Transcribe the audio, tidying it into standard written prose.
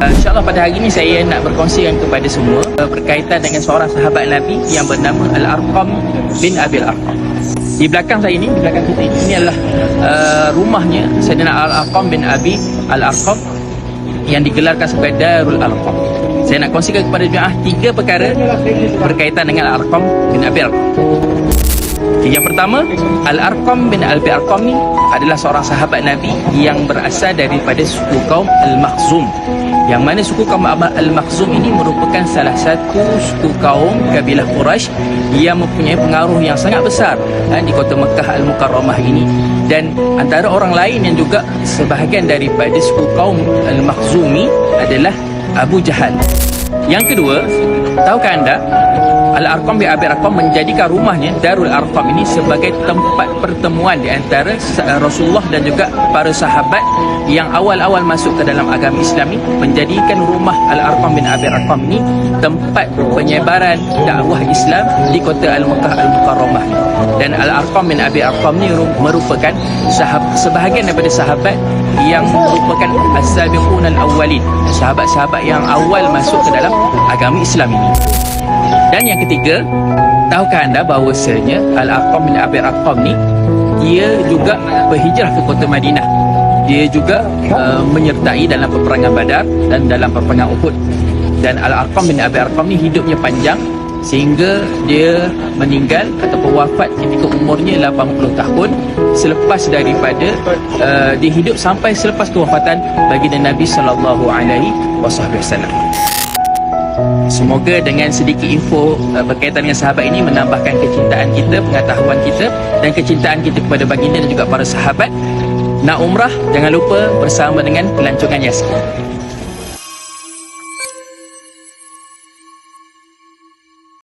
InsyaAllah pada hari ini saya nak berkongsikan kepada semua berkaitan dengan seorang sahabat Nabi yang bernama Al-Arqam bin Abil Arqam. Di belakang saya ini, di belakang kita ini adalah rumahnya Sayyidina Al-Arqam bin Abi Al-Arqam yang digelarkan sebagai Darul Arqam. Saya nak kongsikan kepada jemaah 3 perkara berkaitan dengan Al-Arqam bin Abi Arqam. Yang pertama, Al-Arqam bin Abi Arqam ni adalah seorang sahabat Nabi yang berasal daripada suku kaum Al-Makhzum. Yang mana suku kaum Al-Makhzum ini merupakan salah satu suku kaum kabilah Quraisy yang mempunyai pengaruh yang sangat besar di kota Mekah Al-Mukarramah ini. Dan antara orang lain yang juga sebahagian daripada suku kaum Al-Makhzumi adalah Abu Jahal. Yang kedua, tahukah anda Al-Arqam bin Abi Arqam menjadikan rumahnya Darul Arqam ini sebagai tempat pertemuan di antara Rasulullah dan juga para sahabat yang awal-awal masuk ke dalam agama Islam ini, menjadikan rumah Al-Arqam bin Abi Arqam ini tempat penyebaran dakwah Islam di kota Al-Mekah Al-Mukarramah. Dan Al-Arqam bin Abi Arqam ini merupakan sebahagian daripada sahabat yang merupakan as-sabiqun al-awwalin, sahabat-sahabat yang awal masuk ke dalam agama Islam ini. Dan yang ketiga, tahukah anda bahawasanya Al-Arqam bin Abi Arqam ni dia juga berhijrah ke kota Madinah. Dia juga menyertai dalam peperangan Badar dan dalam peperangan Uhud. Dan Al-Arqam bin Abi Arqam ni hidupnya panjang sehingga dia meninggal ataupun wafat ketika umurnya 80 tahun selepas daripada dia hidup sampai selepas kewafatan baginda Nabi sallallahu alaihi wasallam. Semoga dengan sedikit info berkaitan dengan sahabat ini menambahkan kecintaan kita, pengetahuan kita dan kecintaan kita kepada baginda dan juga para sahabat. Nak umrah, jangan lupa bersama dengan pelancongan Yasin.